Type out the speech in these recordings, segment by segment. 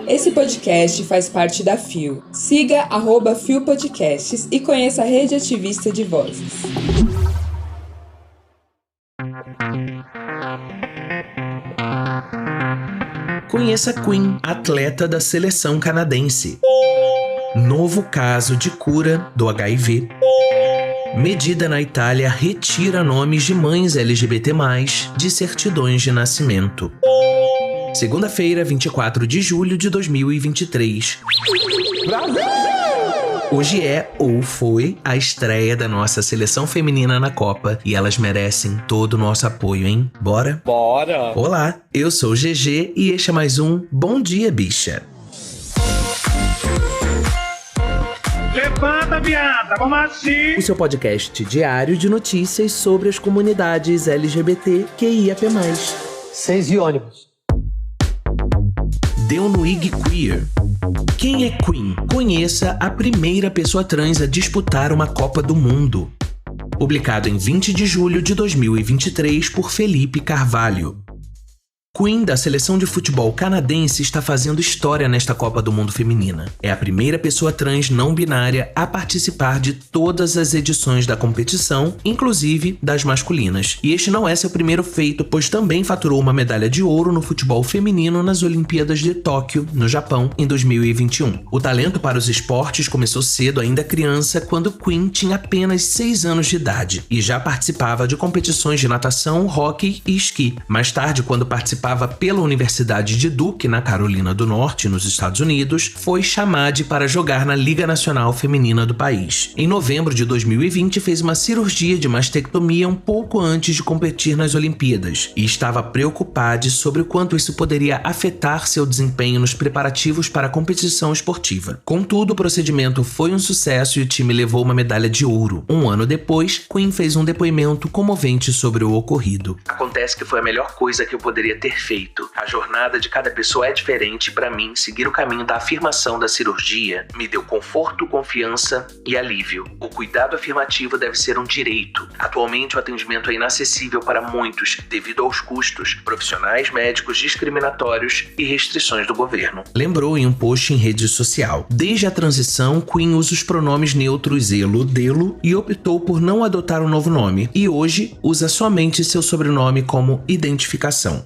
Esse podcast faz parte da FIO. Siga @FIO Podcasts e conheça a rede ativista de vozes. Conheça Queen, atleta da seleção canadense. Novo caso de cura do HIV. Medida na Itália retira nomes de mães LGBT+, de certidões de nascimento. Segunda-feira, 24 de julho de 2023. Brasil! Hoje é, ou foi, a estreia da nossa seleção feminina na Copa e elas merecem todo o nosso apoio, hein? Bora? Bora! Olá, eu sou o GG e este é mais um Bom Dia, Bicha. Levanta, viada, vamos assim! O seu podcast diário de notícias sobre as comunidades LGBTQIAP+. 6 e ônibus. Deu no IG Queer. Quem é Queen? Conheça a primeira pessoa trans a disputar uma Copa do Mundo. Publicado em 20 de julho de 2023 por Felipe Carvalho. Queen, da seleção de futebol canadense, está fazendo história nesta Copa do Mundo feminina. É a primeira pessoa trans não binária a participar de todas as edições da competição, inclusive das masculinas. E este não é seu primeiro feito, pois também faturou uma medalha de ouro no futebol feminino nas Olimpíadas de Tóquio, no Japão, em 2021. O talento para os esportes começou cedo, ainda criança, quando Queen tinha apenas 6 anos de idade e já participava de competições de natação, hóquei e esqui. Mais tarde, quando participava pela Universidade de Duke, na Carolina do Norte, nos Estados Unidos, foi chamada para jogar na Liga Nacional Feminina do país. Em novembro de 2020, fez uma cirurgia de mastectomia um pouco antes de competir nas Olimpíadas e estava preocupada sobre o quanto isso poderia afetar seu desempenho nos preparativos para a competição esportiva. Contudo, o procedimento foi um sucesso e o time levou uma medalha de ouro. Um ano depois, Queen fez um depoimento comovente sobre o ocorrido. Acontece que foi a melhor coisa que eu poderia ter feito. A jornada de cada pessoa é diferente e para mim, seguir o caminho da afirmação da cirurgia me deu conforto, confiança e alívio. O cuidado afirmativo deve ser um direito. Atualmente, o atendimento é inacessível para muitos devido aos custos, profissionais médicos discriminatórios e restrições do governo. Lembrou em um post em rede social. Desde a transição, Queen usa os pronomes neutros elo, delo e optou por não adotar um novo nome. E hoje, usa somente seu sobrenome como identificação.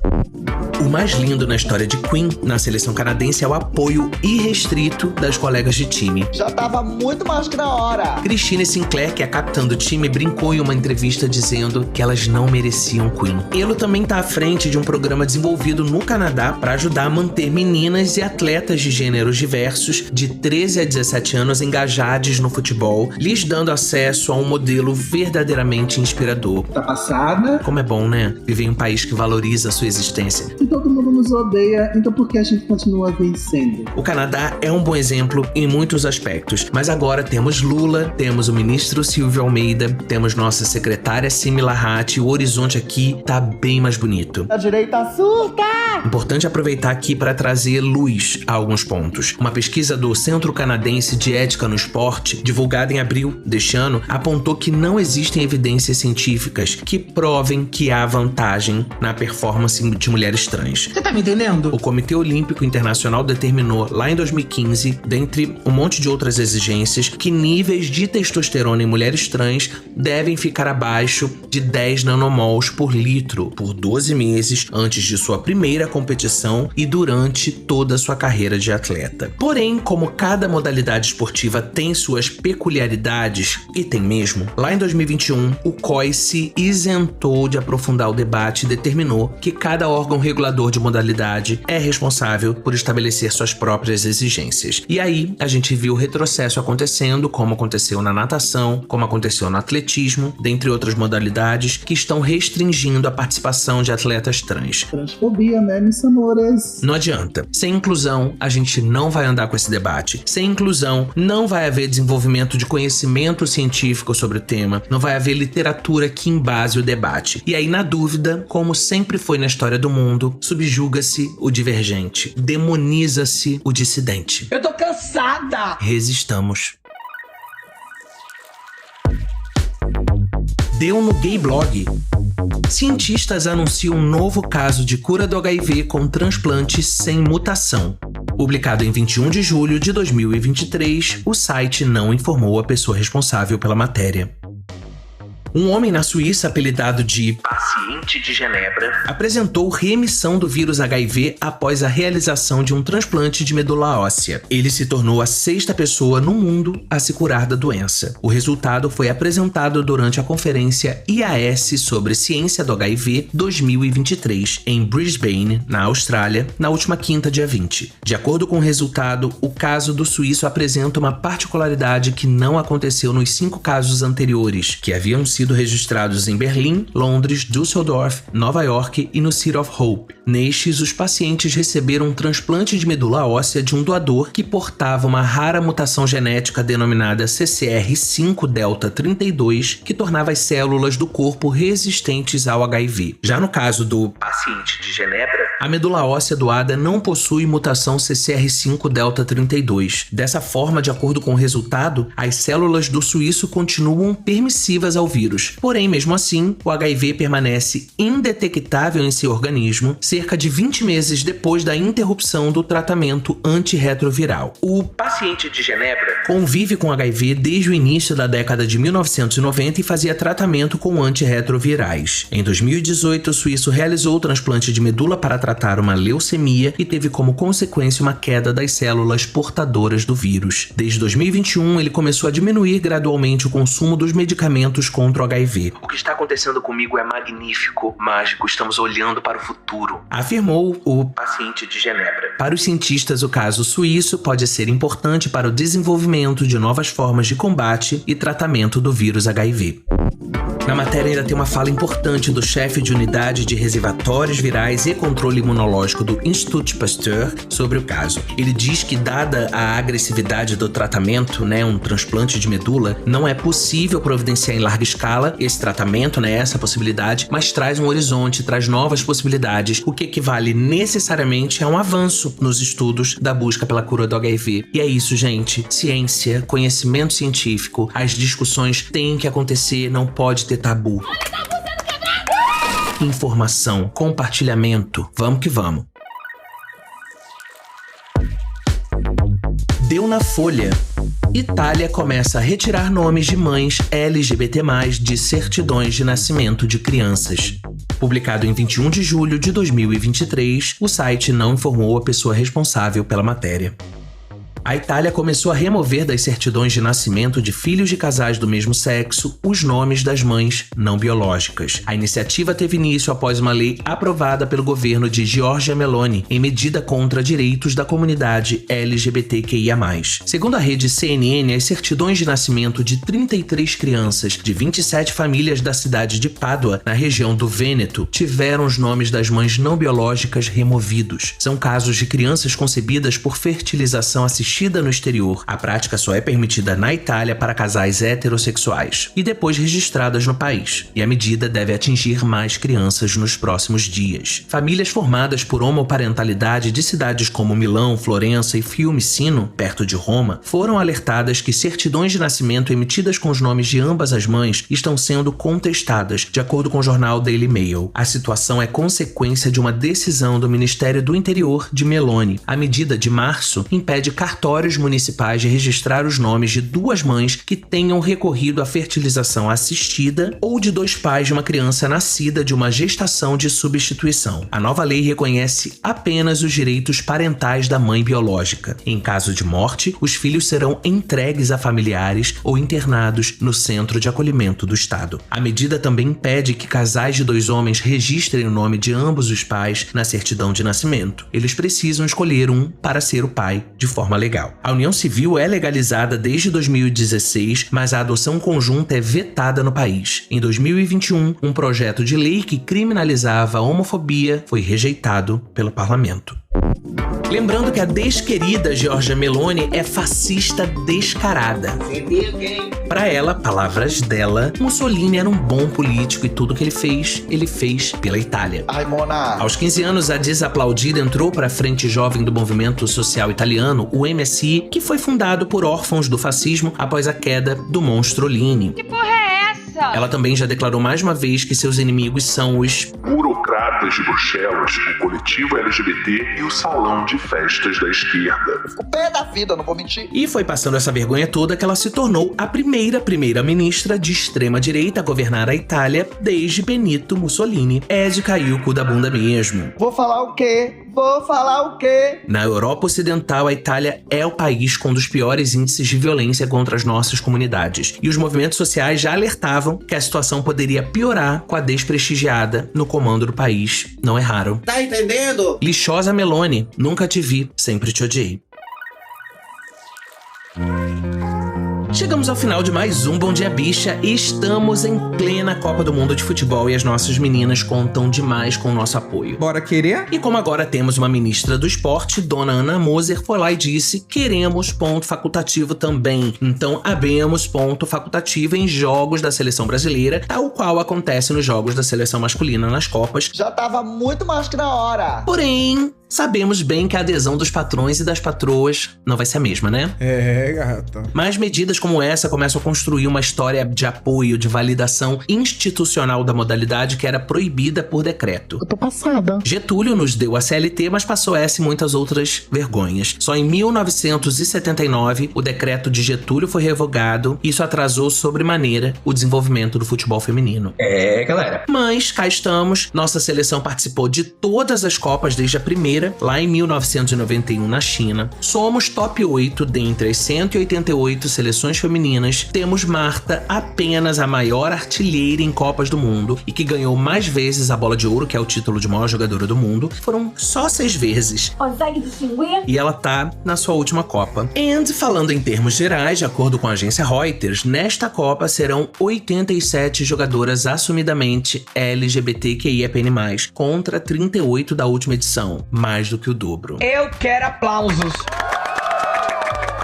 O mais lindo na história de Queen na seleção canadense é o apoio irrestrito das colegas de time. Já tava muito mais que na hora. Christine Sinclair, que é a capitã do time, brincou em uma entrevista dizendo que elas não mereciam Queen. Elo também está à frente de um programa desenvolvido no Canadá para ajudar a manter meninas e atletas de gêneros diversos de 13 a 17 anos engajadas no futebol, lhes dando acesso a um modelo verdadeiramente inspirador. Tá passada. Como é bom, né? Viver em um país que valoriza a sua existência. Se todo mundo nos odeia, então por que a gente continua vencendo? O Canadá é um bom exemplo em muitos aspectos, mas agora temos Lula, temos o ministro Silvio Almeida, temos nossa secretária Simi Lahati, o horizonte aqui tá bem mais bonito. A direita surta! Importante aproveitar aqui para trazer luz a alguns pontos. Uma pesquisa do Centro Canadense de Ética no Esporte, divulgada em abril deste ano, apontou que não existem evidências científicas que provem que há vantagem na performance de mulheres trans. Você tá me entendendo? O Comitê Olímpico Internacional determinou, lá em 2015, dentre um monte de outras exigências, que níveis de testosterona em mulheres trans devem ficar abaixo de 10 nanomols por litro por 12 meses antes de sua primeira competição e durante toda a sua carreira de atleta. Porém, como cada modalidade esportiva tem suas peculiaridades, e tem mesmo, lá em 2021, o COI se isentou de aprofundar o debate e determinou que cada órgão regulador de modalidade é responsável por estabelecer suas próprias exigências. E aí, a gente viu o retrocesso acontecendo, como aconteceu na natação, como aconteceu no atletismo, dentre outras modalidades, que estão restringindo a participação de atletas trans. Transfobia, né, meus amores? Não adianta. Sem inclusão, a gente não vai andar com esse debate. Sem inclusão, não vai haver desenvolvimento de conhecimento científico sobre o tema, não vai haver literatura que embase o debate. E aí, na dúvida, como sempre foi na história do mundo, subjuga-se o divergente, demoniza-se o dissidente. Eu tô cansada! Resistamos. Deu no Gay Blog. Cientistas anunciam um novo caso de cura do HIV com transplante sem mutação. Publicado em 21 de julho de 2023, o site não informou a pessoa responsável pela matéria. Um homem na Suíça, apelidado de Paciente de Genebra, apresentou remissão do vírus HIV após a realização de um transplante de medula óssea. Ele se tornou a 6ª pessoa no mundo a se curar da doença. O resultado foi apresentado durante a conferência IAS sobre ciência do HIV 2023, em Brisbane, na Austrália, na última quinta, dia 20. De acordo com o resultado, o caso do suíço apresenta uma particularidade que não aconteceu nos 5 casos anteriores, que haviam sido registrados em Berlim, Londres, Düsseldorf, Nova York e no City of Hope. Nestes, os pacientes receberam um transplante de medula óssea de um doador que portava uma rara mutação genética denominada CCR5-delta-32, que tornava as células do corpo resistentes ao HIV. Já no caso do Paciente de Genebra, a medula óssea doada não possui mutação CCR5-delta-32. Dessa forma, de acordo com o resultado, as células do suíço continuam permissivas ao vírus. Porém, mesmo assim, o HIV permanece indetectável em seu organismo cerca de 20 meses depois da interrupção do tratamento antirretroviral. O Paciente de Genebra convive com HIV desde o início da década de 1990 e fazia tratamento com antirretrovirais. Em 2018, o suíço realizou o transplante de medula para tratar uma leucemia e teve como consequência uma queda das células portadoras do vírus. Desde 2021, ele começou a diminuir gradualmente o consumo dos medicamentos contra o HIV. O que está acontecendo comigo é magnífico, mágico, estamos olhando para o futuro, afirmou o Paciente de Genebra. Para os cientistas, o caso suíço pode ser importante para o desenvolvimento de novas formas de combate e tratamento do vírus HIV. Na matéria ainda tem uma fala importante do chefe de unidade de reservatórios virais e controle imunológico do Institut Pasteur sobre o caso. Ele diz que, dada a agressividade do tratamento, um transplante de medula, não é possível providenciar em larga escala esse tratamento, essa possibilidade, mas traz um horizonte, traz novas possibilidades, o que equivale necessariamente a um avanço nos estudos da busca pela cura do HIV. E é isso, gente. Ciência, conhecimento científico, as discussões têm que acontecer, não pode ter tabu. Informação, compartilhamento, vamos que vamos. Deu na Folha. Itália começa a retirar nomes de mães LGBT+, de certidões de nascimento de crianças. Publicado em 21 de julho de 2023, o site não informou a pessoa responsável pela matéria. A Itália começou a remover das certidões de nascimento de filhos de casais do mesmo sexo os nomes das mães não biológicas. A iniciativa teve início após uma lei aprovada pelo governo de Giorgia Meloni, em medida contra direitos da comunidade LGBTQIA+. Segundo a rede CNN, as certidões de nascimento de 33 crianças de 27 famílias da cidade de Pádua, na região do Vêneto, tiveram os nomes das mães não biológicas removidos. São casos de crianças concebidas por fertilização assistida no exterior. A prática só é permitida na Itália para casais heterossexuais e depois registradas no país. E a medida deve atingir mais crianças nos próximos dias. Famílias formadas por homoparentalidade de cidades como Milão, Florença e Fiumicino, perto de Roma, foram alertadas que certidões de nascimento emitidas com os nomes de ambas as mães estão sendo contestadas, de acordo com o jornal Daily Mail. A situação é consequência de uma decisão do Ministério do Interior de Meloni. A medida de março impede cartórios municipais de registrar os nomes de 2 mães que tenham recorrido à fertilização assistida ou de 2 pais de uma criança nascida de uma gestação de substituição. A nova lei reconhece apenas os direitos parentais da mãe biológica. Em caso de morte, os filhos serão entregues a familiares ou internados no centro de acolhimento do Estado. A medida também impede que casais de 2 homens registrem o nome de ambos os pais na certidão de nascimento. Eles precisam escolher um para ser o pai de forma legal. A união civil é legalizada desde 2016, mas a adoção conjunta é vetada no país. Em 2021, um projeto de lei que criminalizava a homofobia foi rejeitado pelo parlamento. Lembrando que a desquerida Giorgia Meloni é fascista descarada. Para ela, palavras dela, Mussolini era um bom político e tudo que ele fez pela Itália. Ai, Mona! Aos 15 anos, a desaplaudida entrou para a Frente Jovem do Movimento Social Italiano, o MSI, que foi fundado por órfãos do fascismo após a queda do Monstrolini. Que porra é essa? Exato. Ela também já declarou mais uma vez que seus inimigos são os burocratas de Bruxelas, o coletivo LGBT e o salão de festas da esquerda. O pé da vida, não vou mentir. E foi passando essa vergonha toda que ela se tornou a primeira-ministra de extrema-direita a governar a Itália desde Benito Mussolini. É de cair o cu da bunda mesmo. Vou falar o quê? Na Europa Ocidental, a Itália é o país com um dos piores índices de violência contra as nossas comunidades. E os movimentos sociais já alertavam que a situação poderia piorar com a desprestigiada no comando do país. Não erraram. Tá entendendo? Lixosa Meloni, nunca te vi, sempre te odiei. Chegamos ao final de mais um Bom Dia Bicha e estamos em plena Copa do Mundo de Futebol e as nossas meninas contam demais com o nosso apoio. Bora querer? E como agora temos uma ministra do esporte, Dona Ana Moser, foi lá e disse: queremos ponto facultativo também. Então abemos ponto facultativo em jogos da seleção brasileira, tal qual acontece nos jogos da seleção masculina nas Copas. Já tava muito mais que na hora. Porém, sabemos bem que a adesão dos patrões e das patroas não vai ser a mesma, né? É, gata. Mas medidas como essa começam a construir uma história de apoio, de validação institucional da modalidade que era proibida por decreto. Eu tô passada. Getúlio nos deu a CLT, mas passou essa e muitas outras vergonhas. Só em 1979, o decreto de Getúlio foi revogado e isso atrasou sobremaneira o desenvolvimento do futebol feminino. É, galera. Mas cá estamos, nossa seleção participou de todas as Copas desde a primeira, lá em 1991 na China. Somos top 8 dentre as 188 seleções femininas. Temos Marta, apenas a maior artilheira em Copas do Mundo e que ganhou mais vezes a Bola de Ouro, que é o título de maior jogadora do mundo. Foram só 6 vezes. Consegue distinguir? E ela tá na sua última Copa. E falando em termos gerais, de acordo com a agência Reuters, nesta Copa serão 87 jogadoras assumidamente LGBTQIAPN+, contra 38 da última edição. Mais do que o dobro. Eu quero aplausos.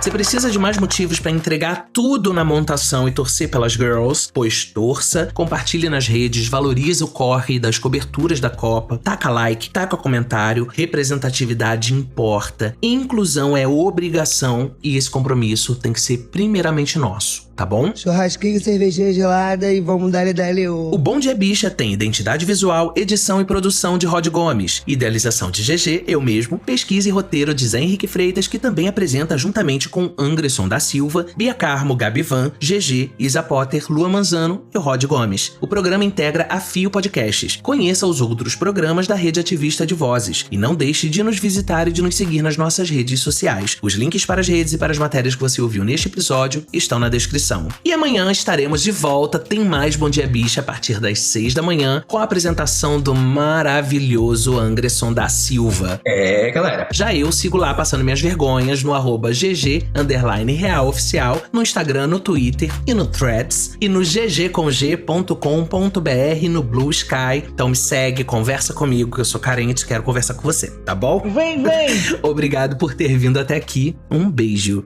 Você precisa de mais motivos pra entregar tudo na montação e torcer pelas girls? Pois torça, compartilhe nas redes, valorize o corre das coberturas da Copa, taca like, taca comentário, representatividade importa, inclusão é obrigação e esse compromisso tem que ser primeiramente nosso, tá bom? Churrasquinho, cervejinha gelada e vamos dar-lhe o... O Bom Dia Bicha tem identidade visual, edição e produção de Rod Gomes, idealização de GG, eu mesmo, pesquisa e roteiro de Zé Henrique Freitas, que também apresenta juntamente com Anderson da Silva, Bia Carmo, Gabi Van, GG, Isa Potter, Lua Manzano e Rod Gomes. O programa integra a Fio Podcasts. Conheça os outros programas da Rede Ativista de Vozes e não deixe de nos visitar e de nos seguir nas nossas redes sociais. Os links para as redes e para as matérias que você ouviu neste episódio estão na descrição. E amanhã estaremos de volta, tem mais Bom Dia Bicha a partir das 6 da manhã, com a apresentação do maravilhoso Anderson da Silva. É, galera. Já eu sigo lá passando minhas vergonhas no @GG_RealOficial, no Instagram, no Twitter e no Threads, e no ggcomg.com.br no Blue Sky. Então me segue, conversa comigo, que eu sou carente, quero conversar com você, tá bom? Vem! Obrigado por ter vindo até aqui, um beijo.